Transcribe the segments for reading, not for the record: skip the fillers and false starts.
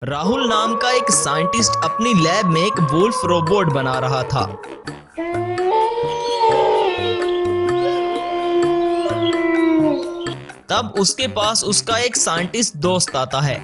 राहुल नाम का एक साइंटिस्ट अपनी लैब में एक वुल्फ रोबोट बना रहा था। तब उसके पास उसका एक साइंटिस्ट दोस्त आता है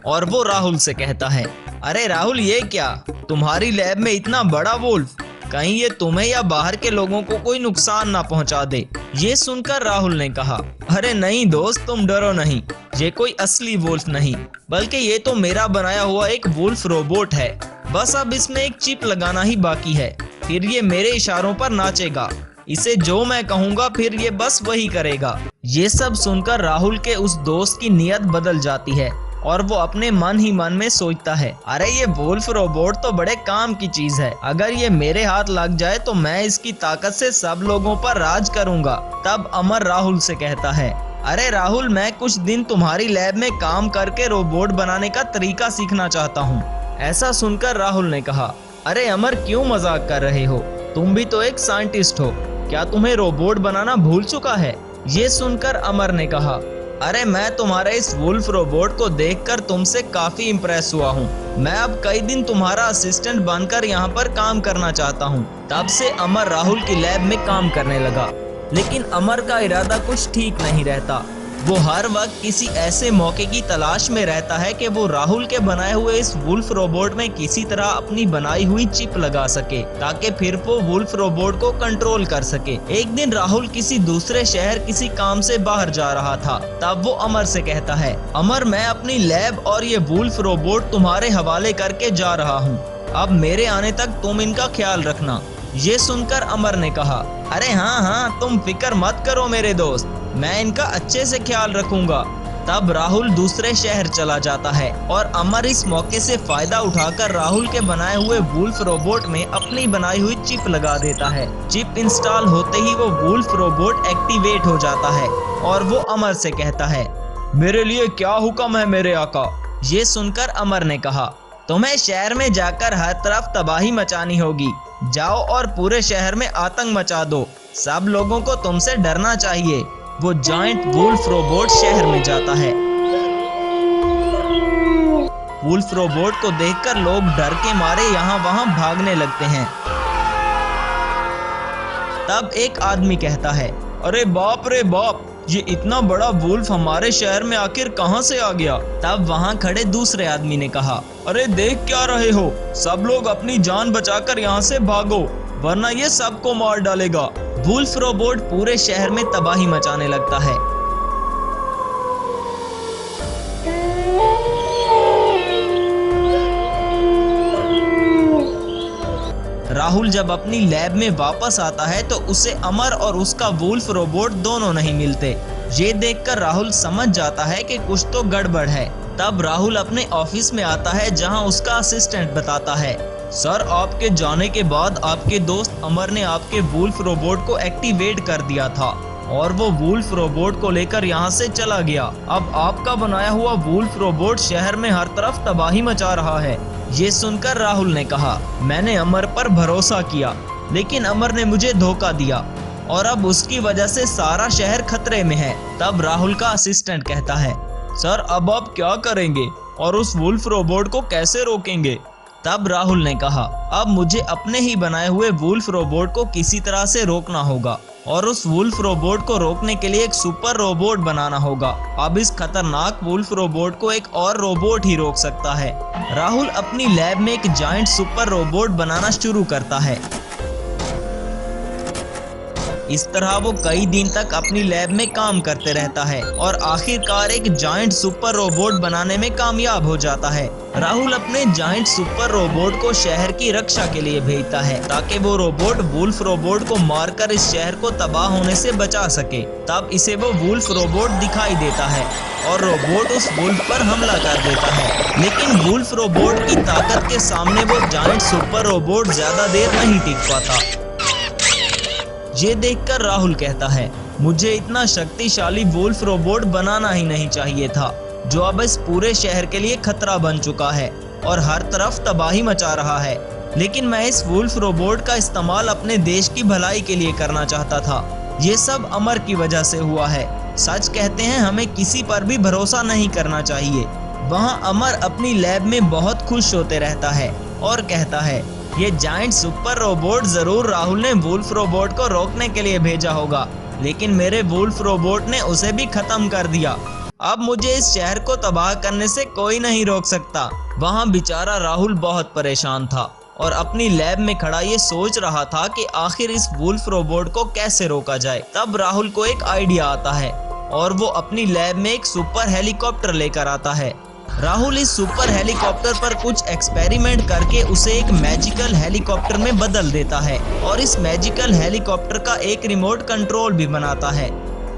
और वो राहुल से कहता है, अरे राहुल, ये क्या, तुम्हारी लैब में इतना बड़ा वुल्फ, कहीं ये तुम्हें या बाहर के लोगों को कोई नुकसान ना पहुंचा दे। ये सुनकर राहुल ने कहा, अरे नहीं दोस्त, तुम डरो नहीं, ये कोई असली वुल्फ नहीं, बल्कि ये तो मेरा बनाया हुआ एक वुल्फ रोबोट है। बस अब इसमें एक चिप लगाना ही बाकी है, फिर ये मेरे इशारों पर नाचेगा। इसे जो मैं कहूँगा फिर ये बस वही करेगा। ये सब सुनकर राहुल के उस दोस्त की नीयत बदल जाती है और वो अपने मन ही मन में सोचता है, अरे ये वुल्फ रोबोट तो बड़े काम की चीज है, अगर ये मेरे हाथ लग जाए तो मैं इसकी ताकत से सब लोगों पर राज करूंगा। तब अमर राहुल से कहता है, अरे राहुल, मैं कुछ दिन तुम्हारी लैब में काम करके रोबोट बनाने का तरीका सीखना चाहता हूँ। ऐसा सुनकर राहुल ने कहा, अरे अमर, क्यों मजाक कर रहे हो, तुम भी तो एक साइंटिस्ट हो, क्या तुम्हें रोबोट बनाना भूल चुका है। ये सुनकर अमर ने कहा, अरे मैं तुम्हारे इस वुल्फ रोबोट को देखकर तुमसे काफी इम्प्रेस हुआ हूँ। मैं अब कई दिन तुम्हारा असिस्टेंट बनकर यहाँ पर काम करना चाहता हूँ। तब से अमर राहुल की लैब में काम करने लगा, लेकिन अमर का इरादा कुछ ठीक नहीं रहता। वो हर वक्त किसी ऐसे मौके की तलाश में रहता है कि वो राहुल के बनाए हुए इस वुल्फ रोबोट में किसी तरह अपनी बनाई हुई चिप लगा सके, ताकि फिर वो वुल्फ रोबोट को कंट्रोल कर सके। एक दिन राहुल किसी दूसरे शहर किसी काम से बाहर जा रहा था। तब वो अमर से कहता है, अमर, मैं अपनी लैब और ये वुल्फ रोबोट तुम्हारे हवाले करके जा रहा हूँ, अब मेरे आने तक तुम इनका ख्याल रखना। ये सुनकर अमर ने कहा, अरे हाँ हाँ, तुम फिक्र मत करो मेरे दोस्त, मैं इनका अच्छे से ख्याल रखूंगा। तब राहुल दूसरे शहर चला जाता है और अमर इस मौके से फायदा उठाकर राहुल के बनाए हुए वुल्फ रोबोट में अपनी बनाई हुई चिप लगा देता है। चिप इंस्टॉल होते ही वो वुल्फ रोबोट एक्टिवेट हो जाता है और वो अमर से कहता है, मेरे लिए क्या हुक्म है मेरे आका। ये सुनकर अमर ने कहा, तुम्हें शहर में जाकर हर तरफ तबाही मचानी होगी, जाओ और पूरे शहर में आतंक मचा दो, सब लोगों को तुमसे डरना चाहिए। वो जायंट वुल्फ रोबोट शहर में जाता है। वुल्फ रोबोट को देखकर लोग डर के मारे यहाँ वहाँ भागने लगते हैं। तब एक आदमी कहता है, अरे बाप रे बाप, ये इतना बड़ा वुल्फ हमारे शहर में आखिर कहाँ से आ गया। तब वहाँ खड़े दूसरे आदमी ने कहा, अरे देख क्या रहे हो, सब लोग अपनी जान बचाकर यहाँ से भागो, वरना ये सबको मार डालेगा। वुल्फ रोबोट पूरे शहर में तबाही मचाने लगता है। राहुल जब अपनी लैब में वापस आता है तो उसे अमर और उसका वुल्फ रोबोट दोनों नहीं मिलते। ये देखकर राहुल समझ जाता है कि कुछ तो गड़बड़ है। तब राहुल अपने ऑफिस में आता है, जहां उसका असिस्टेंट बताता है, सर, आपके जाने के बाद आपके दोस्त अमर ने आपके वुल्फ रोबोट को एक्टिवेट कर दिया था और वो वुल्फ रोबोट को लेकर यहाँ से चला गया। अब आपका बनाया हुआ वुल्फ रोबोट शहर में हर तरफ तबाही मचा रहा है। ये सुनकर राहुल ने कहा, मैंने अमर पर भरोसा किया, लेकिन अमर ने मुझे धोखा दिया और अब उसकी वजह से सारा शहर खतरे में है। तब राहुल का असिस्टेंट कहता है, सर, अब आप क्या करेंगे और उस वुल्फ रोबोट को कैसे रोकेंगे। तब राहुल ने कहा, अब मुझे अपने ही बनाए हुए वुल्फ रोबोट को किसी तरह से रोकना होगा और उस वुल्फ रोबोट को रोकने के लिए एक सुपर रोबोट बनाना होगा। अब इस खतरनाक वुल्फ रोबोट को एक और रोबोट ही रोक सकता है। राहुल अपनी लैब में एक जायंट सुपर रोबोट बनाना शुरू करता है। इस तरह वो कई दिन तक अपनी लैब में काम करते रहता है और आखिरकार एक जायंट सुपर रोबोट बनाने में कामयाब हो जाता है। राहुल अपने जायंट सुपर रोबोट को शहर की रक्षा के लिए भेजता है, ताकि वो रोबोट वुल्फ रोबोट को मारकर इस शहर को तबाह होने से बचा सके। तब इसे वो वुल्फ रोबोट दिखाई देता है और रोबोट उस वुल्फ पर हमला कर देता है, लेकिन वुल्फ रोबोट की ताकत के सामने वो जायंट सुपर रोबोट ज्यादा देर नहीं टिक पाता। ये देखकर राहुल कहता है, मुझे इतना शक्तिशाली वुल्फ रोबोट बनाना ही नहीं चाहिए था, जो अब इस पूरे शहर के लिए खतरा बन चुका है और हर तरफ तबाही मचा रहा है। लेकिन मैं इस वुल्फ रोबोट का इस्तेमाल अपने देश की भलाई के लिए करना चाहता था। ये सब अमर की वजह से हुआ है। सच कहते हैं हमें किसी पर भी भरोसा नहीं करना चाहिए। वहाँ अमर अपनी लैब में बहुत खुश होते रहता है और कहता है, ये जायंट सुपर रोबोट जरूर राहुल ने वुल्फ रोबोट को रोकने के लिए भेजा होगा, लेकिन मेरे वुल्फ रोबोट ने उसे भी खत्म कर दिया। अब मुझे इस शहर को तबाह करने से कोई नहीं रोक सकता। वहाँ बेचारा राहुल बहुत परेशान था और अपनी लैब में खड़ा ये सोच रहा था कि आखिर इस वुल्फ रोबोट को कैसे रोका जाए। तब राहुल को एक आइडिया आता है और वो अपनी लैब में एक सुपर हेलीकॉप्टर लेकर आता है। राहुल इस सुपर हेलीकॉप्टर पर कुछ एक्सपेरिमेंट करके उसे एक मैजिकल हेलीकॉप्टर में बदल देता है और इस मैजिकल हेलीकॉप्टर का एक रिमोट कंट्रोल भी बनाता है,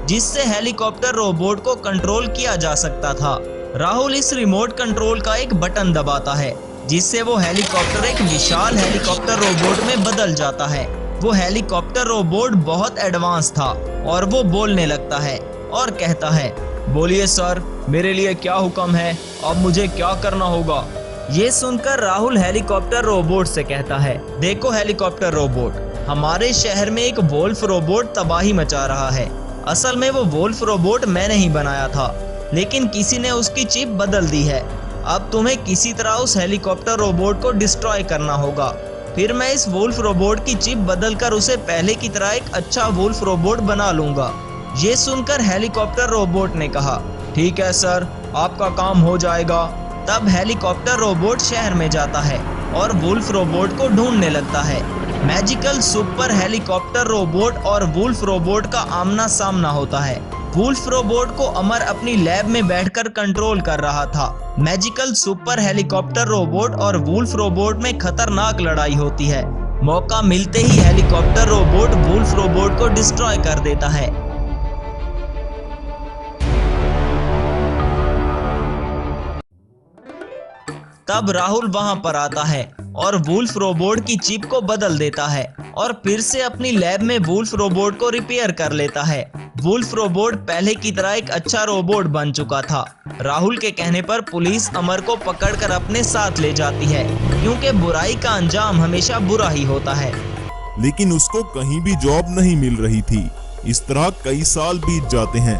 जिससे हेलीकॉप्टर रोबोट को कंट्रोल किया जा सकता था। राहुल इस रिमोट कंट्रोल का एक बटन दबाता है, जिससे वो हेलीकॉप्टर एक विशाल हेलीकॉप्टर रोबोट में बदल जाता है। वो हेलीकॉप्टर रोबोट बहुत एडवांस था और वो बोलने लगता है और कहता है, बोलिए सर, मेरे लिए क्या हुक्म है, अब मुझे क्या करना होगा। ये सुनकर राहुल हेलीकॉप्टर रोबोट से कहता है, देखो हेलीकॉप्टर रोबोट, हमारे शहर में एक वुल्फ रोबोट तबाही मचा रहा है। असल में वो वुल्फ रोबोट मैंने ही बनाया था, लेकिन किसी ने उसकी चिप बदल दी है। अब तुम्हें किसी तरह उस हेलीकॉप्टर रोबोट को डिस्ट्रॉय करना होगा, फिर मैं इस वुल्फ रोबोट की चिप बदलकर उसे पहले की तरह एक अच्छा वुल्फ रोबोट बना लूंगा। ये सुनकर हेलीकॉप्टर रोबोट ने कहा, ठीक है सर, आपका काम हो जाएगा। तब हेलीकॉप्टर रोबोट शहर में जाता है और वुल्फ रोबोट को ढूंढने लगता है। मैजिकल सुपर हेलीकॉप्टर रोबोट और वुल्फ रोबोट का आमना सामना होता है। वुल्फ रोबोट को अमर अपनी लैब में बैठकर कंट्रोल कर रहा था। मैजिकल सुपर हेलीकॉप्टर रोबोट और वुल्फ रोबोट में खतरनाक लड़ाई होती है। मौका मिलते ही हेलीकॉप्टर रोबोट वुल्फ रोबोट को डिस्ट्रॉय कर देता है। तब राहुल वहां पर आता है और वुल्फ रोबोट की चिप को बदल देता है और फिर से अपनी लैब में वुल्फ रोबोट को रिपेयर कर लेता है। वुल्फ रोबोट पहले की तरह एक अच्छा रोबोट बन चुका था। राहुल के कहने पर पुलिस अमर को पकड़कर अपने साथ ले जाती है, क्योंकि बुराई का अंजाम हमेशा बुरा ही होता है। लेकिन उसको कहीं भी जॉब नहीं मिल रही थी। इस तरह कई साल बीत जाते हैं।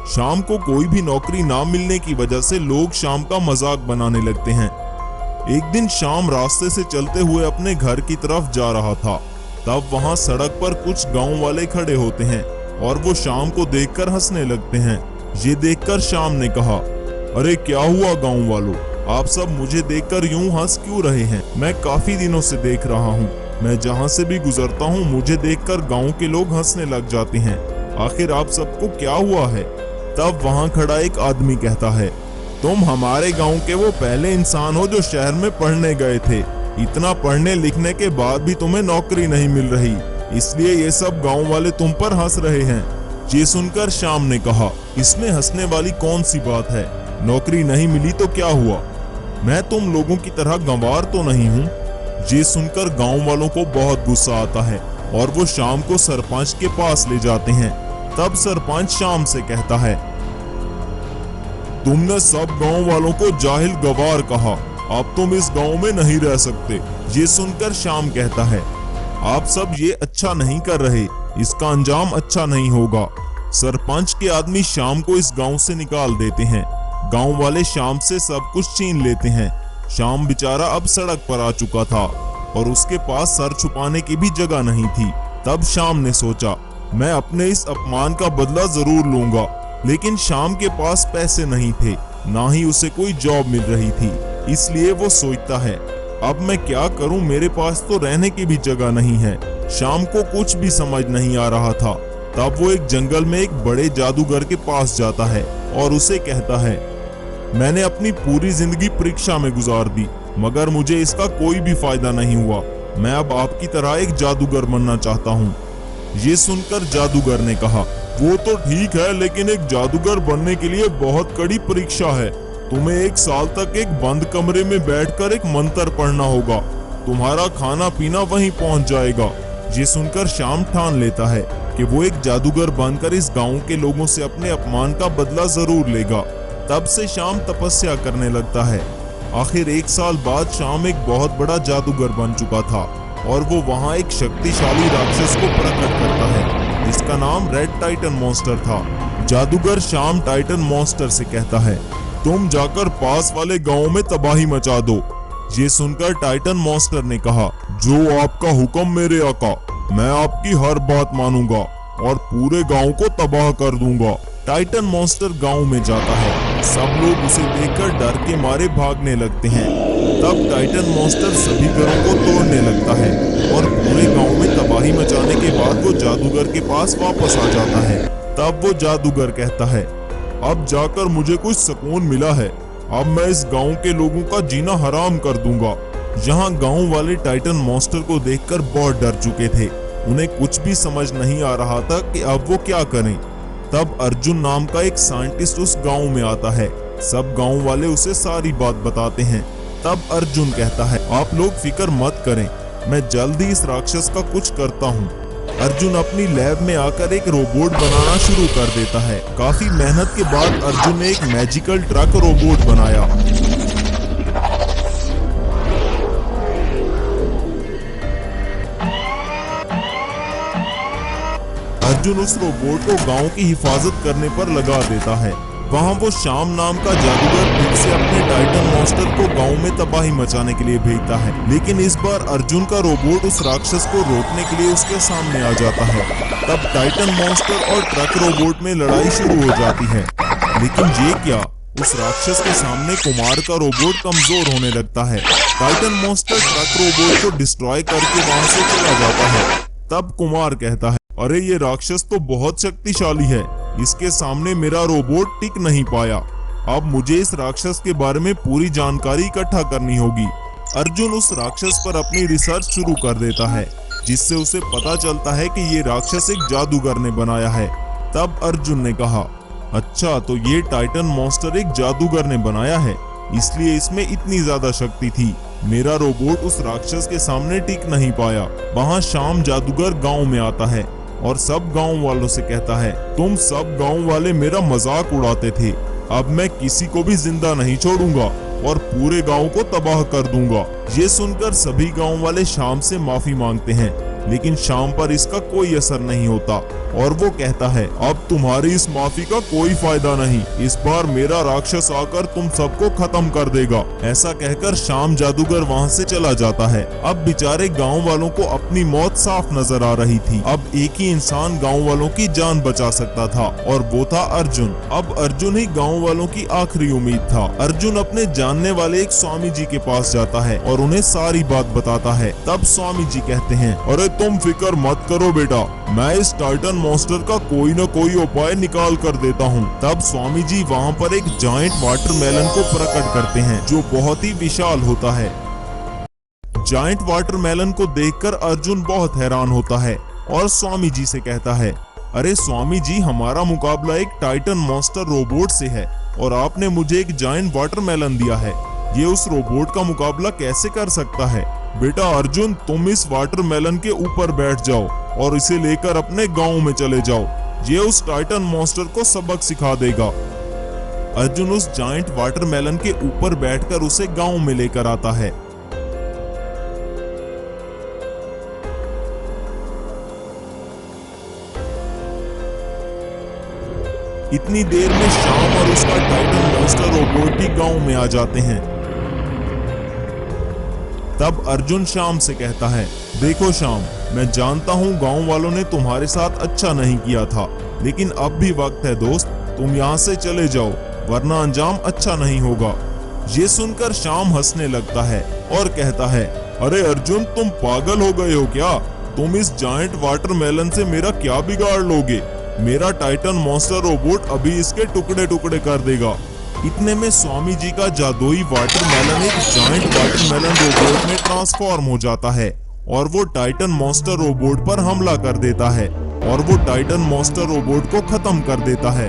शाम को कोई भी नौकरी ना मिलने की वजह से लोग शाम का मजाक बनाने लगते हैं। एक दिन शाम रास्ते से चलते हुए अपने घर की तरफ जा रहा था। तब वहां सड़क पर कुछ गांव वाले खड़े होते हैं और वो शाम को देखकर हंसने लगते हैं। ये देखकर शाम ने कहा, अरे क्या हुआ गांव वालों, आप सब मुझे देखकर यूं हंस क्यों रहे हैं? मैं काफी दिनों से देख रहा हूँ, मैं जहाँ से भी गुजरता हूँ मुझे देखकर गाँव के लोग हंसने लग जाते हैं। आखिर आप सबको क्या हुआ है? तब वहाँ खड़ा एक आदमी कहता है, तुम हमारे गांव के वो पहले इंसान हो जो शहर में पढ़ने गए थे। इतना पढ़ने लिखने के बाद भी तुम्हें नौकरी नहीं मिल रही, इसलिए ये सब गांव वाले तुम पर हंस रहे हैं। ये सुनकर शाम ने कहा, इसमें हंसने वाली कौन सी बात है? नौकरी नहीं मिली तो क्या हुआ? मैं तुम लोगों की तरह गंवार तो नहीं हूँ। ये सुनकर गांव वालों को बहुत गुस्सा आता है और वो शाम को सरपंच के पास ले जाते हैं। तब सरपंच शाम से कहता है, तुमने सब गांव वालों को जाहिल गवार कहा, अब तुम इस गांव में नहीं रह सकते। ये सुनकर शाम कहता है, आप सब ये अच्छा नहीं कर रहे, इसका अंजाम अच्छा नहीं होगा। सरपंच के आदमी शाम को इस गांव से निकाल देते हैं। गांव वाले शाम से सब कुछ छीन लेते हैं। शाम बेचारा अब सड़क पर आ चुका था और उसके पास सर छुपाने की भी जगह नहीं थी। तब शाम ने सोचा, मैं अपने इस अपमान का बदला जरूर लूंगा। लेकिन शाम के पास पैसे नहीं थे, ना ही उसे कोई जॉब मिल रही थी। इसलिए वो सोचता है, अब मैं क्या करूं, मेरे पास तो रहने की भी जगह नहीं है। शाम को कुछ भी समझ नहीं आ रहा था। तब वो एक जंगल में एक बड़े जादूगर के पास जाता है और उसे कहता है, मैंने अपनी पूरी जिंदगी परीक्षा में गुजार दी, मगर मुझे इसका कोई भी फायदा नहीं हुआ। मैं अब आपकी तरह एक जादूगर बनना चाहता हूँ। ये सुनकर जादूगर ने कहा, वो तो ठीक है, लेकिन एक जादूगर बनने के लिए बहुत कड़ी परीक्षा है। तुम्हें 1 साल तक एक बंद कमरे में बैठकर एक मंत्र पढ़ना होगा। तुम्हारा खाना पीना वहीं पहुंच जाएगा। ये सुनकर शाम ठान लेता है कि वो एक जादूगर बनकर इस गांव के लोगों से अपने अपमान का बदला जरूर लेगा। तब से शाम तपस्या करने लगता है। आखिर 1 साल बाद शाम एक बहुत बड़ा जादूगर बन चुका था और वो वहाँ एक शक्तिशाली राक्षस को प्रकट करता है। इसका नाम रेड टाइटन मॉन्स्टर था। जादूगर शाम टाइटन मॉन्स्टर से कहता है, तुम जाकर पास वाले गांव में तबाही मचा दो। ये सुनकर टाइटन मॉन्स्टर ने कहा, जो आपका हुक्म मेरे आका, मैं आपकी हर बात मानूंगा और पूरे गांव को तबाह कर दूंगा। टाइटन मॉन्स्टर गांव में जाता है। सब लोग उसे देखकर डर के मारे भागने लगते हैं। तब टाइटन मॉन्स्टर सभी घरों को तोड़ने लगता है और पूरे गांव में तबाही मचाने के बाद वो जादूगर के पास वापस आ जाता है। तब वो जादूगर कहता है, अब जाकर मुझे कुछ सुकून मिला है। अब मैं इस गांव के लोगों का जीना हराम कर दूंगा। यहाँ गांव वाले टाइटन मॉन्स्टर को देखकर बहुत डर चुके थे। उन्हें कुछ भी समझ नहीं आ रहा था कि अब वो क्या करें। तब अर्जुन नाम का एक साइंटिस्ट उस गांव में आता है। सब गांव वाले उसे सारी बात बताते हैं। तब अर्जुन कहता है, आप लोग फिक्र मत करें, मैं जल्द ही इस राक्षस का कुछ करता हूँ। अर्जुन अपनी लैब में आकर एक रोबोट बनाना शुरू कर देता है। काफी मेहनत के बाद अर्जुन ने एक मैजिकल ट्रक रोबोट बनाया। अर्जुन उस रोबोट को गांव की हिफाजत करने पर लगा देता है। वहां वो शाम नाम का जादूगर फिर से अपने टाइटन मॉन्स्टर को गांव में तबाही मचाने के लिए भेजता है। लेकिन इस बार अर्जुन का रोबोट उस राक्षस को रोकने के लिए उसके सामने आ जाता है। तब टाइटन मॉन्स्टर और ट्रक रोबोट में लड़ाई शुरू हो जाती है। लेकिन ये क्या, उस राक्षस के सामने कुमार का रोबोट कमजोर होने लगता है। टाइटन मॉन्स्टर ट्रक रोबोट को डिस्ट्रॉय करके वहां से चला जाता है। तब कुमार कहता है, अरे ये राक्षस तो बहुत शक्तिशाली है, इसके सामने मेरा रोबोट टिक नहीं पाया। अब मुझे इस राक्षस के बारे में पूरी जानकारी इकट्ठा करनी होगी। अर्जुन उस राक्षस पर अपनी रिसर्च शुरू कर देता है, जिससे उसे पता चलता है कि ये राक्षस एक जादूगर ने बनाया है। तब अर्जुन ने कहा, अच्छा तो ये टाइटन मॉन्स्टर एक जादूगर ने बनाया है, इसलिए इसमें इतनी ज्यादा शक्ति थी। मेरा रोबोट उस राक्षस के सामने टिक नहीं पाया। वहाँ शाम जादूगर गांव में आता है और सब गांव वालों से कहता है, तुम सब गांव वाले मेरा मजाक उड़ाते थे, अब मैं किसी को भी जिंदा नहीं छोड़ूंगा और पूरे गांव को तबाह कर दूंगा। ये सुनकर सभी गांव वाले शाम से माफी मांगते हैं, लेकिन शाम पर इसका कोई असर नहीं होता और वो कहता है, अब तुम्हारी इस माफी का कोई फायदा नहीं, इस बार मेरा राक्षस आकर तुम सबको खत्म कर देगा। ऐसा कहकर शाम जादूगर वहाँ से चला जाता है। अब बेचारे गांव वालों को अपनी मौत साफ नजर आ रही थी। अब एक ही इंसान गांव वालों की जान बचा सकता था और वो था अर्जुन। अब अर्जुन ही गांव वालों की आखिरी उम्मीद था। अर्जुन अपने जानने वाले एक स्वामी जी के पास जाता है और उन्हें सारी बात बताता है। तब स्वामी जी कहते हैं, अरे तुम फिक्र मत करो बेटा, मैं इस टाइटन मॉन्स्टर का कोई न कोई उपाय निकाल कर देता हूँ। तब स्वामी जी वहाँ पर एक जायंट वाटरमेलन को प्रकट करते हैं, जो बहुत ही विशाल होता है। जायंट वाटरमेलन को देखकर अर्जुन बहुत हैरान होता है और स्वामी जी से कहता है, अरे स्वामी जी, हमारा मुकाबला एक टाइटन मॉन्स्टर रोबोट से है और आपने मुझे एक जायंट वाटरमेलन दिया है, ये उस रोबोट का मुकाबला कैसे कर सकता है? बेटा अर्जुन, तुम इस वाटरमेलन के ऊपर बैठ जाओ और इसे लेकर अपने गांव में चले जाओ, ये उस टाइटन मॉन्स्टर को सबक सिखा देगा। अर्जुन उस जायंट वाटरमेलन के ऊपर बैठकर उसे गांव में लेकर आता है। इतनी देर में शाम और उसका टाइटन मॉन्स्टर रोबोट भी गांव में आ जाते हैं। तब अर्जुन शाम से कहता है, देखो शाम, मैं जानता हूँ गांव वालों ने तुम्हारे साथ अच्छा नहीं किया था, लेकिन अब भी वक्त है दोस्त, तुम यहाँ से चले जाओ वरना अंजाम अच्छा नहीं होगा। ये सुनकर शाम हंसने लगता है और कहता है, अरे अर्जुन, तुम पागल हो गए हो क्या? तुम इस जायंट वाटरमेलन से मेरा क्या बिगाड़ लोगे? मेरा टाइटन मॉन्स्टर रोबोट अभी इसके टुकड़े टुकड़े कर देगा। इतने में स्वामी जी का जादुई वाटरमेलन एक जायंट वाटरमेलन रोबोट में ट्रांसफॉर्म हो जाता है और वो टाइटन मॉन्स्टर रोबोट पर हमला कर देता है और वो टाइटन मॉन्स्टर रोबोट को खत्म कर देता है।